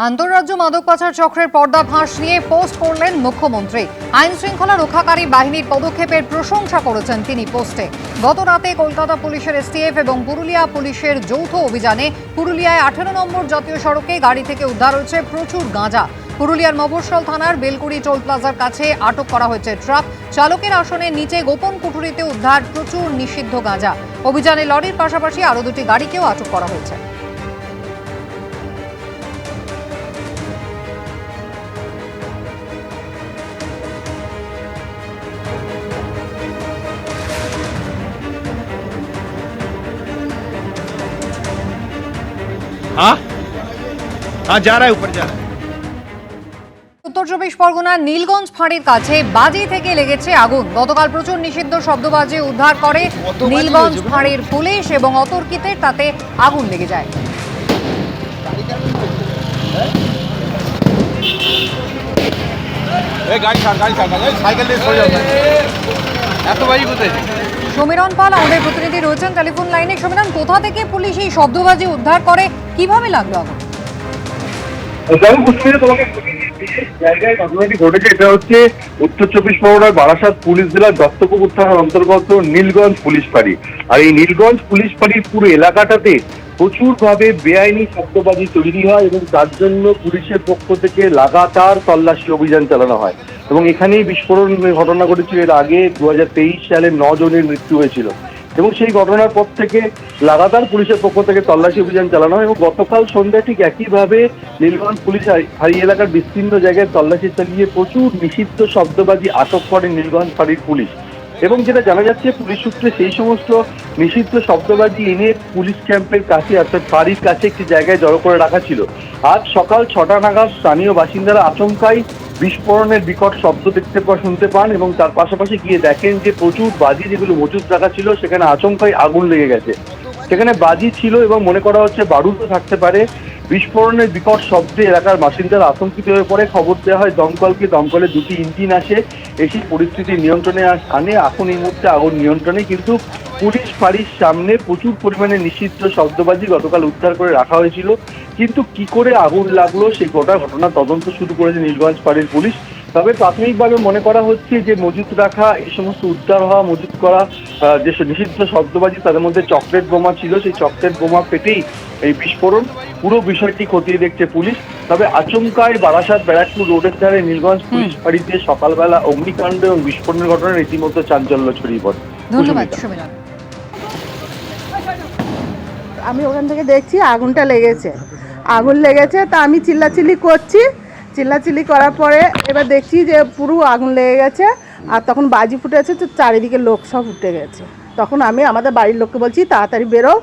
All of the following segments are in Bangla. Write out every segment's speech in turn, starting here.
আন্তঃরাজ্য মাদক পাচার চক্রের পর্দাফাঁস নিয়ে পোস্ট করলেন মুখ্যমন্ত্রী। আইন শৃঙ্খলা রক্ষাকারী বাহিনীর পদক্ষেপের প্রশংসা করেছেন তিনি পোস্টে। গত রাতে কলকাতা পুলিশের এসটিএফ এবং পুরুলিয়া পুলিশের যৌথ অভিযানে পুরুলিয়ায় 18 নম্বর জাতীয় সড়কে গাড়ি থেকে উদ্ধার হয়েছে প্রচুর গাঁজা। পুরুলিয়ার মফস্বল থানার বেলকুড়ি টোল প্লাজার কাছে আটক করা হয়েছে ট্রাক চালকের আসনের নিচে গোপন কুঠুরিতে উদ্ধার প্রচুর নিষিদ্ধ গাঁজা। অভিযানে লরির পাশাপাশি আরও দুটি গাড়িকেও আটক করা হয়েছে। हाँ जा रहा है ऊपर जा रहा है। উত্তর চব্বিশ পরগনার নীলগঞ্জ ফাঁড়ির কাছে বাজি থেকে লেগেছে আগুন। গতকাল প্রচুর নিষিদ্ধ শব্দবাজি উদ্ধার করে নীলগঞ্জ ফাঁড়ির পুলিশ এবং অতর্কিতে তাতে আগুন লেগে যায়। সমীরণ পাল আমাদের প্রতিনিধি রয়েছেন টেলিফোন লাইনে। সমীরণ, কোথা থেকে পুলিশ এই শব্দবাজি উদ্ধার করে, কিভাবে লাগলো আগুন? জায়গায় ঘটনাটি ঘটেছে, এটা হচ্ছে উত্তর চব্বিশ পরগনার বারাসাত পুলিশ জেলার দত্তপুকুর থানার অন্তর্গত নীলগঞ্জ পুলিশ ফাঁড়ি। আর এই নীলগঞ্জ পুলিশ ফাঁড়ির পুরো এলাকাটাতে প্রচুর ভাবে বেআইনি শব্দবাজি তৈরি হয় এবং তার জন্য পুলিশের পক্ষ থেকে লাগাতার তল্লাশি অভিযান চালানো হয় এবং এখানেই বিস্ফোরণ ঘটনা ঘটেছিল। এর আগে 2023 সালে 9 জনের মৃত্যু হয়েছিল এবং সেই ঘটনার পর থেকে লাগাতার পুলিশের পক্ষ থেকে তল্লাশি অভিযান চালানো হয় এবং গতকাল সন্ধ্যায় ঠিক একইভাবে নীলগঞ্জ পুলিশ ফাঁড়ি এলাকার বিস্তীর্ণ জায়গায় তল্লাশি চালিয়ে প্রচুর নিষিদ্ধ শব্দবাজি আটক করে নীলগঞ্জ ফাঁড়ির পুলিশ। এবং যেটা জানা যাচ্ছে পুলিশ সূত্রে, সেই সমস্ত নিষিদ্ধ শব্দবাজি এনে পুলিশ ক্যাম্পের কাছে অর্থাৎ ফাঁড়ির কাছে একটি জায়গায় জড়ো করে রাখা ছিল। আজ সকাল 6টা নাগাদ স্থানীয় বাসিন্দারা আচমকাই বিস্ফোরণের বিকট শব্দ শুনতে পান এবং তার পাশাপাশি গিয়ে দেখেন যে প্রচুর বাজি যেগুলো মজুত রাখা ছিল সেখানে আচমকাই আগুন লেগে গেছে। সেখানে বাজি ছিল এবং মনে করা হচ্ছে বারুদও থাকতে পারে। বিস্ফোরণের বিকট শব্দে এলাকার বাসিন্দারা আতঙ্কিত হয়ে পড়ে। খবর দেওয়া হয় দমকলকে। দমকলের 2টি ইঞ্জিন এসে পরিস্থিতি নিয়ন্ত্রণে আনে। এখন এই মুহূর্তে আগুন নিয়ন্ত্রণে, কিন্তু পুলিশ ফাঁড়ির সামনে প্রচুর পরিমাণে নিষিদ্ধ শব্দবাজি গতকাল উদ্ধার করে রাখা হয়েছিল। কিন্তু কি করে আগুন লাগলো সেই ঘটনা তদন্ত শুরু করেছে নীলগঞ্জ ফাঁড়ির পুলিশ। তবে প্রাথমিকভাবে মনে করা হচ্ছে যে মজুত রাখা এই সমস্ত উদ্ধার হওয়া মজুত করা যে নিষিদ্ধ শব্দবাজি, তাদের মধ্যে চকলেট বোমা ছিল। সেই চকলেট বোমা পেটেই এই বিস্ফোরণ। পুরো বিষয়টি খতিয়ে দেখছে পুলিশ। তবে আচমকায় বারাসাত ব্যারাকপুর রোডের ধারে নীলগঞ্জ পুলিশ ফাঁড়িতে সকালবেলা অগ্নিকাণ্ড এবং বিস্ফোরণের ঘটনা রীতিমতো চাঞ্চল্য ছড়িয়ে পড়ে। ধন্যবাদ সমীরণ। আমি ওখান থেকে দেখছি আগুন লেগেছে, তা আমি চিল্লাচিল্লি করছি। চিল্লাচিল্লি করার পরে এবার দেখছি যে পুরো আগুন লেগে গেছে। আর তখন বাজি ফুটেছে, তো চারিদিকে লোক সব উঠে গেছে। তখন আমি আমাদের বাড়ির লোককে বলছি তাড়াতাড়ি বেরো,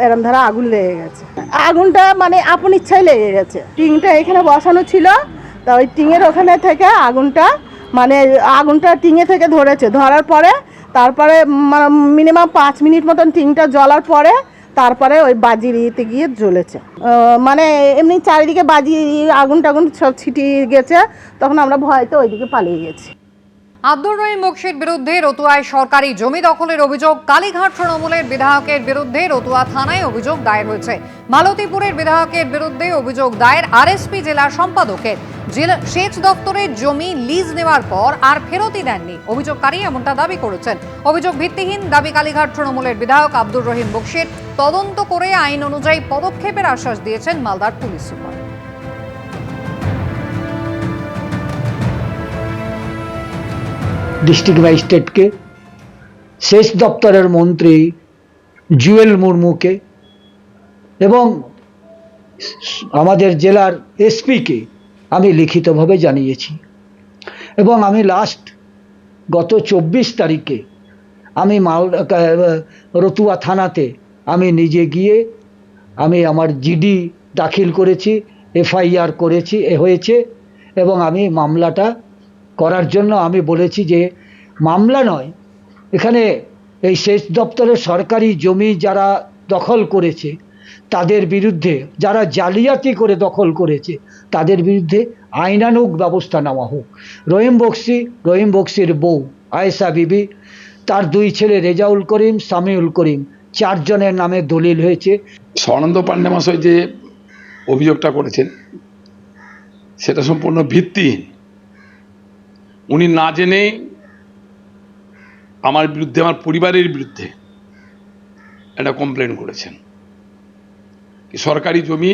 এরম ধারা আগুন লেগে গেছে। আগুনটা মানে আপন ইচ্ছাই লেগে গেছে। টিনটা এখানে বসানো ছিল, তা ওই টিনের ওখানে থেকে আগুনটা টিঙে থেকে ধরার পরে তারপরে মিনিমাম 5 মিনিট মতন টিনটা জ্বলার পরে তারপরে ওই বাজির ইয়েতে গিয়ে জ্বলেছে। মানে এমনি চারিদিকে বাজি আগুন টাগুন সব ছিটিয়ে গেছে। তখন আমরা ভয়তে ওইদিকে পালিয়ে গেছি। আব্দুর রহিম বকশির বিরুদ্ধে রতুয়ায় সরকারি জমি দখলের অভিযোগ। কালীঘাট তৃণমূলের বিধায়কের বিরুদ্ধে রতুয়া থানায় অভিযোগ দায়ের হয়েছে। মালতীপুরের বিধায়কের বিরুদ্ধে অভিযোগ দায়ের আরএসপি জেলা সম্পাদকের। সেচ দপ্তরের জমি লিজ নেওয়ার পর আর ফেরতই দেননি অভিযোগকারী, এমনটা দাবি করেছেন। অভিযোগ ভিত্তিহীন দাবি কালীঘাট তৃণমূলের বিধায়ক আব্দুর রহিম বকশির। তদন্ত করে আইন অনুযায়ী পদক্ষেপের আশ্বাস দিয়েছেন মালদার পুলিশ সুপার। ডিস্ট্রিক্ট ম্যাজিস্ট্রেটকে, সেচ দপ্তরের মন্ত্রী জুয়েল মুর্মুকে এবং আমাদের জেলার এসপিকে আমি লিখিতভাবে জানিয়েছি। এবং আমি গত 24 তারিখে আমি রতুয়া থানাতে আমি নিজে গিয়ে আমি আমার জিডি দাখিল করেছি, এফআইআর হয়েছে এবং আমি মামলাটা করার জন্য আমি বলেছি যে মামলা নয়, এখানে এই সেচ দপ্তরের সরকারি জমি যারা দখল করেছে তাদের বিরুদ্ধে, যারা জালিয়াতি করে দখল করেছে তাদের বিরুদ্ধে আইনানুগ ব্যবস্থা নেওয়া হোক। রহিম বক্সির বউ আয়েশা বিবি, তার 2 ছেলে রেজাউল করিম, সামিউল করিম, 4 জনের নামে দলিল হয়েছে। স্বর্ণানন্দ পান্ডে মহাশয় যে অভিযোগটা করেছেন সেটা সম্পূর্ণ ভিত্তিহীন। উনি না জেনে আমার বিরুদ্ধে, আমার পরিবারের বিরুদ্ধে একটা কমপ্লেন করেছেন। সরকারি জমি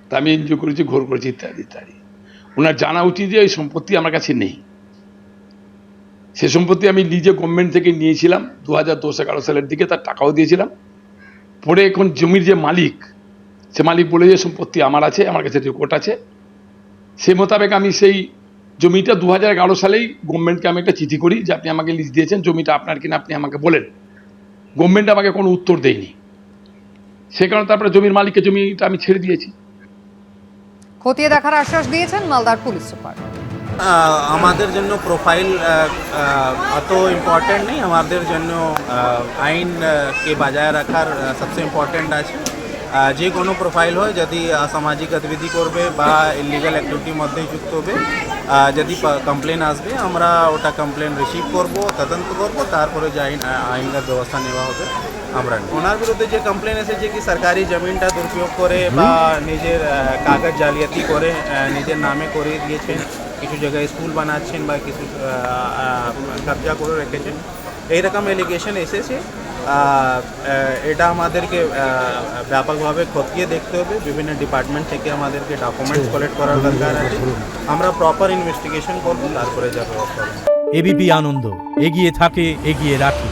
তা আমি এনজিও করেছি, ঘোর করেছি, ইত্যাদি ইত্যাদি। ওনার জানা উচিত যে এই সম্পত্তি আমার কাছে নেই। সে সম্পত্তি আমি লিজে গভর্নমেন্ট থেকে নিয়েছিলাম 2010-11 সালের দিকে, তার টাকাও দিয়েছিলাম। পরে এখন জমির যে মালিক, সে মালিক বলে যে সম্পত্তি আমার আছে, আমার কাছে রেকর্ড আছে। সেই মোতাবেক আমি সেই জমিটা 2011 সালেই গভর্নমেন্টকে আমি একটা চিঠি করি যে আপনি আমাকে লিজ দিয়েছেন, জমিটা আপনার কিনা আপনি আমাকে বলেন। গভর্নমেন্ট আমাকে কোনো উত্তর দেয়নি, সে কারণে তারপরে জমির মালিককে জমিটা আমি ছেড়ে দিয়েছি। খতিয়ে দেখার আশ্বাস দিয়েছেন মালদার পুলিশ সুপার। আমাদের জন্য প্রোফাইল অত ইম্পর্টেন্ট নেই, আমাদের জন্য আইনকে বজায় রাখার সবচেয়ে ইম্পর্টেন্ট আছে। যে কোনো প্রোফাইল হয়, যদি অসামাজিক গতিবিধি করবে বা ইলিগাল অ্যাক্টিভিটির মধ্যে যুক্ত হবে, যদি কমপ্লেন আসবে, আমরা ওটা কমপ্লেন রিসিভ করব, তদন্ত করব, তারপরে যে আইনগত ব্যবস্থা নেওয়া হবে আমরা। ওনার বিরুদ্ধে যে কমপ্লেন এসেছে কি সরকারি জমিনটা দুরুপয়োগ করে বা নিজের কাগজ জালিয়াতি করে নিজের নামে করে দিয়েছেন, কিছু জায়গায় স্কুল বানাচ্ছেন বা কিছু কবজা করে রেখেছেন, এইরকম এলিগেশন এসেছে। এটা আমাদেরকে ব্যাপকভাবে খতিয়ে দেখতে হবে। বিভিন্ন ডিপার্টমেন্ট থেকে আমাদেরকে ডকুমেন্টস কালেক্ট করার দরকার আছে। আমরা প্রপার ইনভেস্টিগেশন করব, তারপরে যা ব্যবস্থা হবে। এবিপি আনন্দ এগিয়ে থাকে, এগিয়ে রাখে।